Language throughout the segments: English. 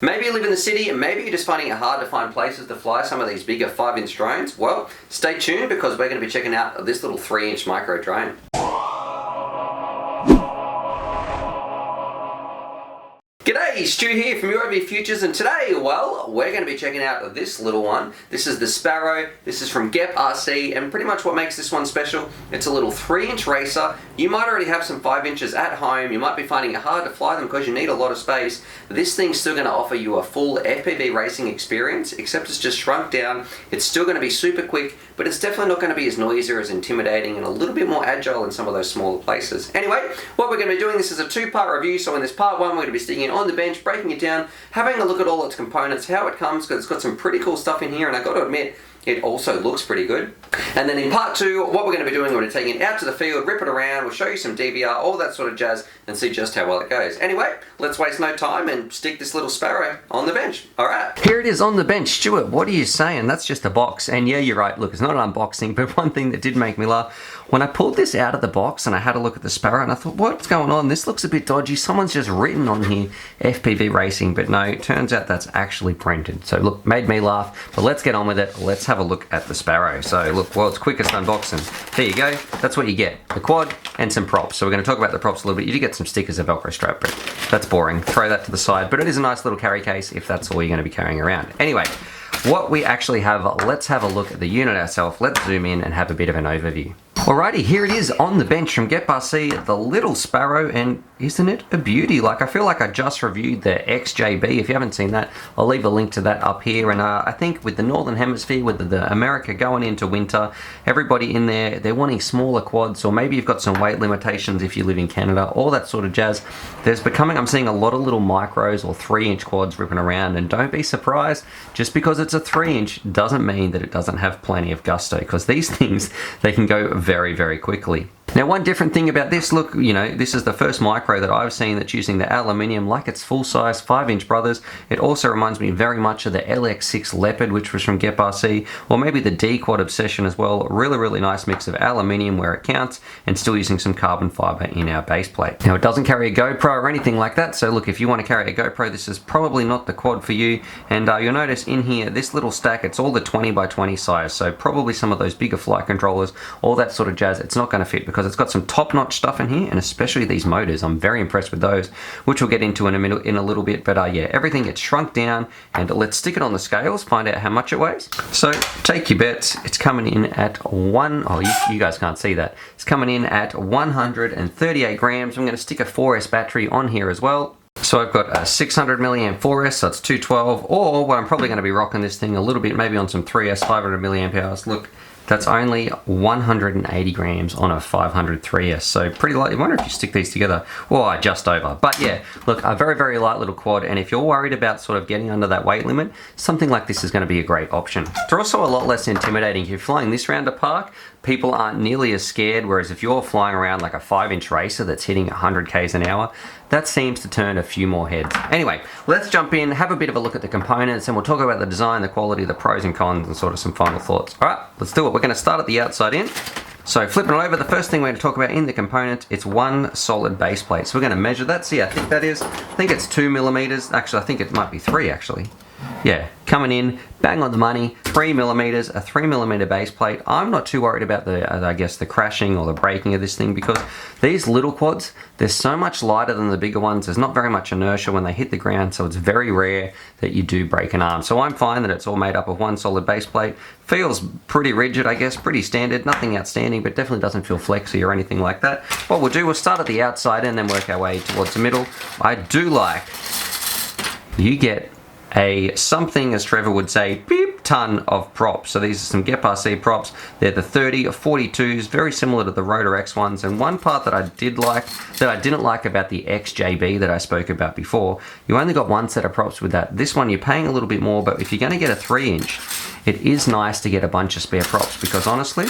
Maybe you live in the city and maybe you're just finding it hard to find places to fly some of these bigger 5-inch drones. Well, stay tuned because we're going to be checking out this little 3-inch micro drone. G'day, Stu here from UAVfutures, and today, well, we're going to be checking out this little one. This is the Sparrow. This is from Gep RC, and pretty much what makes this one special, it's a little 3-inch racer. You might already have some 5 inches at home. You might be finding it hard to fly them because you need a lot of space. This thing's still going to offer you a full FPV racing experience, except it's just shrunk down. It's still going to be super quick, but it's definitely not going to be as noisy or as intimidating and a little bit more agile in some of those smaller places. Anyway, what we're going to be doing, this is a 2-part review. So in this part 1, we're going to be sticking it on the bench, breaking it down, having a look at all its components, how it comes, because it's got some pretty cool stuff in here, and I got to admit, it also looks pretty good. And then in part 2, what we're going to be doing, we're going to take it out to the field, rip it around, we'll show you some DVR, all that sort of jazz, and see just how well it goes. Anyway, let's waste no time and stick this little Sparrow on the bench. Alright. Here it is on the bench. Stuart, what are you saying? That's just a box. And yeah, you're right. Look, it's not an unboxing, but one thing that did make me laugh, when I pulled this out of the box and I had a look at the Sparrow and I thought, what's going on? This looks a bit dodgy. Someone's just written on here FPV racing, but no, it turns out that's actually printed. So look, made me laugh, but let's get on with it. Let's have a look at the Sparrow. So look, world's quickest unboxing. There you go. That's what you get. The quad and some props. So we're going to talk about the props a little bit. You do get some stickers, a Velcro strap, but that's boring. Throw that to the side, but it is a nice little carry case if that's all you're going to be carrying around. Anyway, what we actually have, let's have a look at the unit ourselves. Let's zoom in and have a bit of an overview. Alrighty, here it is on the bench from Gep RC, the little Sparrow, and isn't it a beauty? Like, I feel like I just reviewed the XJB. If you haven't seen that, I'll leave a link to that up here. And I think with the Northern Hemisphere, with the America going into winter, everybody in there, they're wanting smaller quads, or maybe you've got some weight limitations if you live in Canada, all that sort of jazz. I'm seeing a lot of little micros or 3-inch quads ripping around, and don't be surprised, just because it's a 3-inch doesn't mean that it doesn't have plenty of gusto, because these things, they can go very, very quickly. Now, one different thing about this, look, you know, this is the first micro that I've seen that's using the aluminium like its full-size 5-inch brothers. It also reminds me very much of the LX6 Leopard, which was from Gep RC, or maybe the D-Quad Obsession as well. Really, really nice mix of aluminium where it counts, and still using some carbon fiber in our base plate. Now, it doesn't carry a GoPro or anything like that, so look, if you want to carry a GoPro, this is probably not the quad for you. And you'll notice in here, this little stack, it's all the 20x20 size, so probably some of those bigger flight controllers, all that sort of jazz, it's not going to fit because it's got some top-notch stuff in here, and especially these motors. I'm very impressed with those, which we'll get into in a little bit. But yeah, everything gets shrunk down, and let's stick it on the scales, find out how much it weighs. So take your bets. It's coming in at you guys can't see that. It's coming in at 138 grams. I'm going to stick a 4S battery on here as well. So I've got a 600 milliamp 4S, so it's 212, or what I'm probably going to be rocking this thing a little bit, maybe on some 3S 500 milliamp hours. Look, that's only 180 grams on a 500 3S, so pretty light. I wonder if you stick these together, well, just over. But yeah, look, a very, very light little quad, and if you're worried about sort of getting under that weight limit, something like this is going to be a great option. It's also a lot less intimidating. If you're flying this around a park, people aren't nearly as scared, whereas if you're flying around like a 5-inch racer that's hitting 100 k's an hour, that seems to turn a few more heads. Anyway, let's jump in, have a bit of a look at the components, and we'll talk about the design, the quality, the pros and cons, and sort of some final thoughts. Alright, let's do it. We're going to start at the outside in. So flipping it over, the first thing we're going to talk about in the component, it's one solid base plate. So we're going to measure that. See, I think it's 2 millimeters. Actually, I think it might be 3 actually. Yeah, coming in, bang on the money, 3 millimeters, a 3 millimeter base plate. I'm not too worried about the crashing or the breaking of this thing, because these little quads, they're so much lighter than the bigger ones. There's not very much inertia when they hit the ground, so it's very rare that you do break an arm. So I'm fine that it's all made up of one solid base plate. Feels pretty rigid, I guess, pretty standard, nothing outstanding, but definitely doesn't feel flexy or anything like that. What we'll do, we'll start at the outside and then work our way towards the middle. I do like, you get something, as Trevor would say, beep, ton of props. So these are some Gep RC props. They're the 30 or 42s, very similar to the Rotor X ones. And one part that I didn't like about the XJB that I spoke about before, you only got one set of props with that. This one you're paying a little bit more, but if you're going to get a 3-inch, it is nice to get a bunch of spare props, because honestly,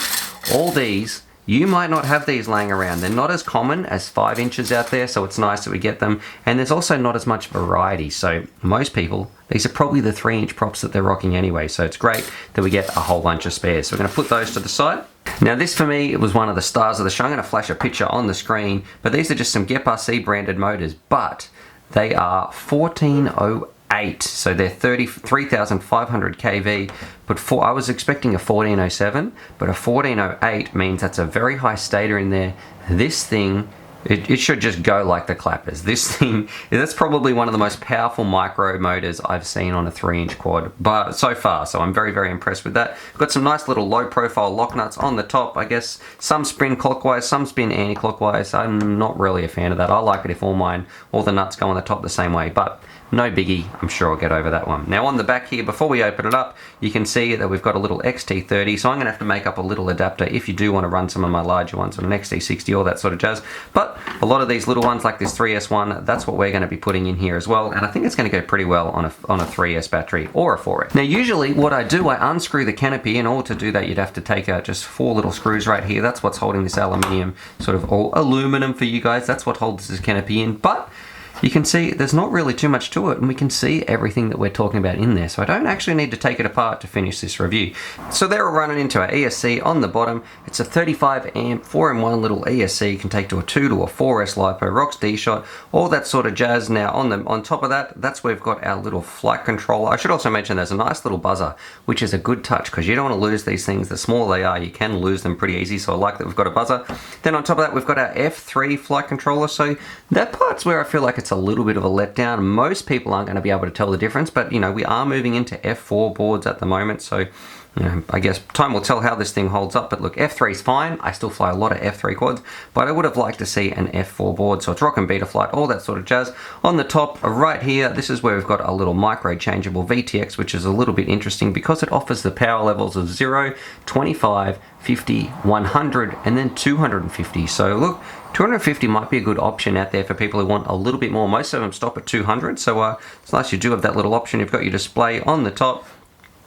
all these, you might not have these laying around. They're not as common as 5 inches out there, so it's nice that we get them. And there's also not as much variety. So most people, these are probably the 3-inch props that they're rocking anyway. So it's great that we get a whole bunch of spares. So we're going to put those to the side. Now this for me, it was one of the stars of the show. I'm going to flash a picture on the screen, but these are just some Gep RC branded motors, but they are 1408 8, so they're 33,500 kV, but I was expecting a 1407, but a 1408 means that's a very high stator in there. This thing, it should just go like the clappers. This thing, that's probably one of the most powerful micro motors I've seen on a 3-inch quad, but so far, so I'm very, very impressed with that. Got some nice little low profile lock nuts on the top. I guess some spin clockwise, some spin anti-clockwise. I'm not really a fan of that. I like it if all the nuts go on the top the same way, but no biggie, I'm sure I'll get over that one. Now on the back here, before we open it up, you can see that we've got a little XT30, so I'm gonna have to make up a little adapter if you do want to run some of my larger ones on an XT60, all that sort of jazz. But a lot of these little ones, like this 3S one, that's what we're gonna be putting in here as well, and I think it's gonna go pretty well on a 3S battery or a 4S. Now usually what I do, I unscrew the canopy. In order to do that, you'd have to take out just 4 little screws right here. That's what's holding this aluminium, sort of all aluminum for you guys. That's what holds this canopy in, but you can see there's not really too much to it, and we can see everything that we're talking about in there, so I don't actually need to take it apart to finish this review. So they're all running into our ESC on the bottom. It's a 35 amp 4-in-1 little ESC. You can take to a 2 to a 4S LiPo, ROX D-Shot, all that sort of jazz. Now on top of that, that's where we've got our little flight controller. I should also mention there's a nice little buzzer, which is a good touch because you don't want to lose these things. The smaller they are, you can lose them pretty easy, so I like that we've got a buzzer. Then on top of that, we've got our F3 flight controller, so that part's where I feel like it's a little bit of a letdown. Most people aren't going to be able to tell the difference, but you know, we are moving into F4 boards at the moment, so you know, I guess time will tell how this thing holds up. But look, F3 is fine. I still fly a lot of F3 quads, but I would have liked to see an F4 board, so it's rock and beta flight, all that sort of jazz. On the top right here, this is where we've got a little micro changeable VTX, which is a little bit interesting because it offers the power levels of 0, 25, 50, 100, and then 250. So look, 250 might be a good option out there for people who want a little bit more. Most of them stop at 200, so it's nice you do have that little option. You've got your display on the top.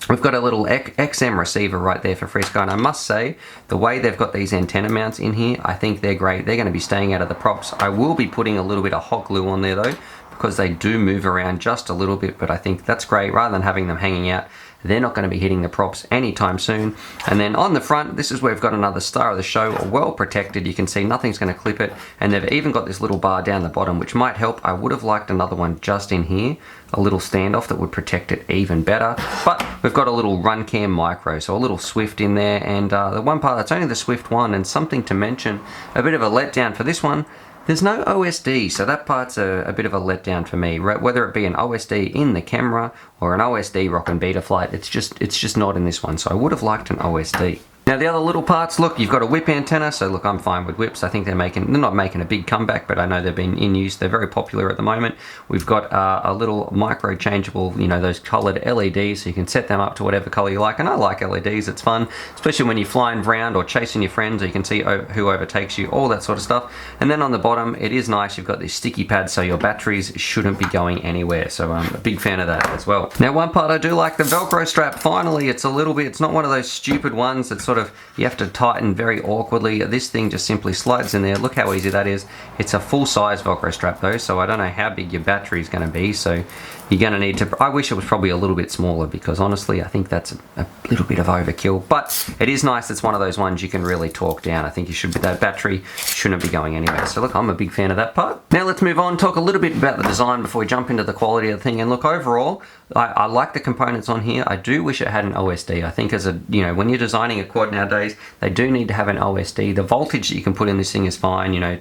We've got a little XM receiver right there for Frisco, and I must say, the way they've got these antenna mounts in here, I think they're great. They're going to be staying out of the props. I will be putting a little bit of hot glue on there though, because they do move around just a little bit, but I think that's great. Rather than having them hanging out, they're not going to be hitting the props anytime soon. And then on the front, this is where we've got another star of the show, well protected. You can see nothing's going to clip it, and they've even got this little bar down the bottom, which might help. I would have liked another one just in here, a little standoff that would protect it even better. But we've got a little run cam micro, so a little Swift in there, and the one part that's only the Swift one. And something to mention, a bit of a letdown for this one, there's no OSD, so that part's a bit of a letdown for me. Whether it be an OSD in the camera or an OSD rock and beta flight, it's just not in this one, so I would have liked an OSD. Now the other little parts, look, you've got a whip antenna, so look, I'm fine with whips. I think they're not making a big comeback, but I know they've been in use. They're very popular at the moment. We've got a little micro changeable, you know, those colored LEDs, so you can set them up to whatever color you like, and I like LEDs, it's fun, especially when you're flying around or chasing your friends, or you can see who overtakes you, all that sort of stuff. And then on the bottom, it is nice, you've got this sticky pad, so your batteries shouldn't be going anywhere, so I'm a big fan of that as well. Now one part I do like, the Velcro strap, finally, it's not one of those stupid ones that sort of you have to tighten very awkwardly. This thing just simply slides in there. Look how easy that is. It's a full-size Velcro strap though, so I don't know how big your battery is going to be, so you're going to need to, I wish it was probably a little bit smaller, because honestly I think that's a little bit of overkill, but it is nice. It's one of those ones you can really talk down. I think you should, that battery shouldn't be going anywhere. So look, I'm a big fan of that part. Now let's move on, talk a little bit about the design before we jump into the quality of the thing. And look, overall, I like the components on here. I do wish it had an OSD. I think when you're designing a quad nowadays, they do need to have an OSD. The voltage that you can put in this thing is fine, 3 or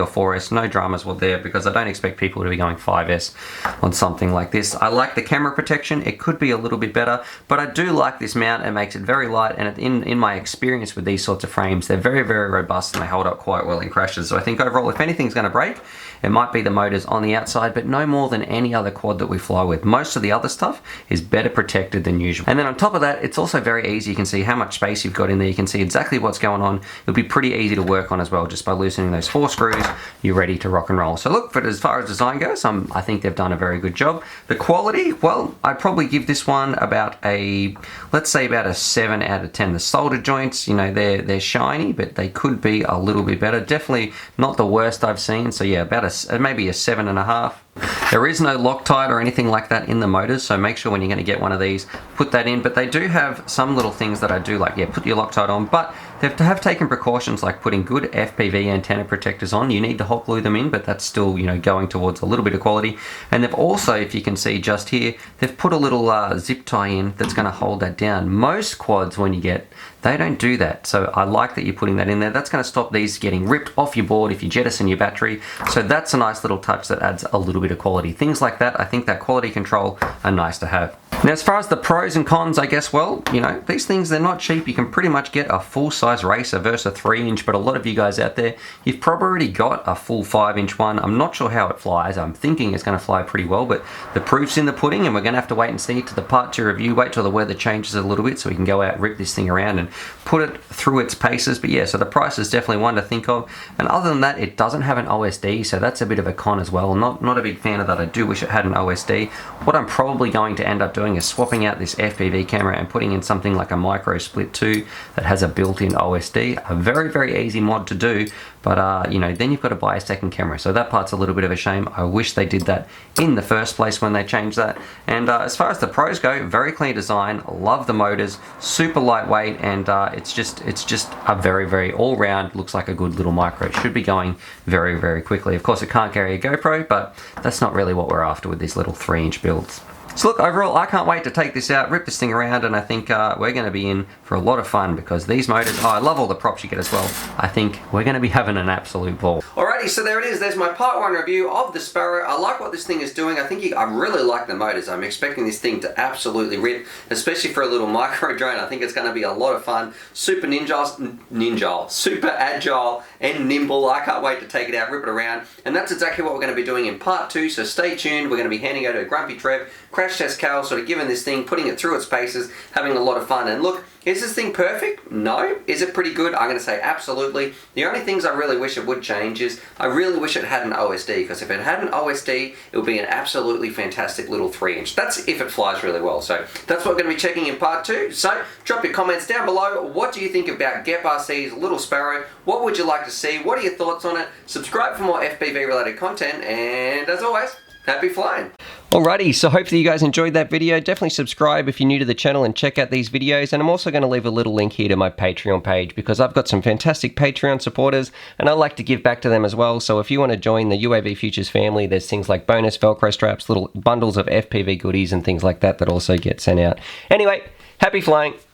4S, no dramas were there, because I don't expect people to be going 5S on something like this. I like the camera protection. It could be a little bit better, but I do like this mount. It makes it very light, and in my experience with these sorts of frames, they're very, very robust, and they hold up quite well in crashes. So I think overall, if anything's going to break, it might be the motors on the outside, but no more than any other quad that we fly with. Most of the other stuff is better protected than usual. And then on top of that, it's also very easy. You can see how much space you've got in there. You can see exactly what's going on. It'll be pretty easy to work on as well. Just by loosening those 4 screws, you're ready to rock and roll. So look, as far as design goes, I think they've done a very good job. The quality, well, I'd probably give this one about let's say about a 7 out of 10. The solder joints, they're shiny, but they could be a little bit better. Definitely not the worst I've seen. So yeah, about maybe a 7.5. There is no Loctite or anything like that in the motors, so make sure when you're going to get one of these, put that in. But they do have some little things that I do like. Yeah, put your Loctite on, but they have taken precautions like putting good FPV antenna protectors on. You need to hot glue them in, but that's still, you know, going towards a little bit of quality. And they've also, if you can see just here, they've put a little zip tie in that's going to hold that down. Most quads, when you get, they don't do that. So I like that you're putting that in there. That's going to stop these getting ripped off your board if you jettison your battery. So that's a nice little touch that adds a little bit of quality. Things like that, I think that quality control are nice to have. Now, as far as the pros and cons, I guess, well, you know, these things, they're not cheap. You can pretty much get a full-size racer versus a 3-inch, but a lot of you guys out there, you've probably already got a full 5-inch one. I'm not sure how it flies. I'm thinking it's going to fly pretty well, but the proof's in the pudding, and we're going to have to wait and see to the part 2 review. Wait till the weather changes a little bit so we can go out, rip this thing around, and put it through its paces. But yeah, so the price is definitely one to think of. And other than that, it doesn't have an OSD, so that's a bit of a con as well. Not a big fan of that. I do wish it had an OSD. What I'm probably going to end up doing is swapping out this FPV camera and putting in something like a Micro Split 2 that has a built-in OSD. A very, very easy mod to do, but you know, then you've got to buy a second camera. So that part's a little bit of a shame. I wish they did that in the first place when they changed that. And as far as the pros go, very clean design, love the motors, super lightweight, and it's just a very, very all-round, looks like a good little micro. It should be going very, very quickly. Of course, it can't carry a GoPro, but that's not really what we're after with these little 3-inch builds. So look, overall, I can't wait to take this out, rip this thing around, and I think we're going to be in for a lot of fun because these motors, oh, I love all the props you get as well. I think we're going to be having an absolute ball. Alrighty, so there it is. There's my part 1 review of the Sparrow. I like what this thing is doing. I really like the motors. I'm expecting this thing to absolutely rip, especially for a little micro drone. I think it's going to be a lot of fun. Super super agile and nimble. I can't wait to take it out, rip it around, and that's exactly what we're going to be doing in part 2, so stay tuned. We're going to be handing over to Grumpy Trev, Crash Test Cal, sort of giving this thing, putting it through its paces, having a lot of fun. And look, is this thing perfect? No. Is it pretty good? I'm going to say absolutely. The only things I really wish it would change is I really wish it had an OSD, because if it had an OSD, it would be an absolutely fantastic little 3-inch. That's if it flies really well. So that's what we're going to be checking in part 2. So drop your comments down below. What do you think about Gep RC's little Sparrow? What would you like to see? What are your thoughts on it? Subscribe for more FPV related content, and as always, happy flying. Alrighty, so hopefully you guys enjoyed that video. Definitely subscribe if you're new to the channel and check out these videos. And I'm also going to leave a little link here to my Patreon page because I've got some fantastic Patreon supporters and I like to give back to them as well. So if you want to join the UAVfutures family, there's things like bonus velcro straps, little bundles of FPV goodies and things like that that also get sent out. Anyway, happy flying.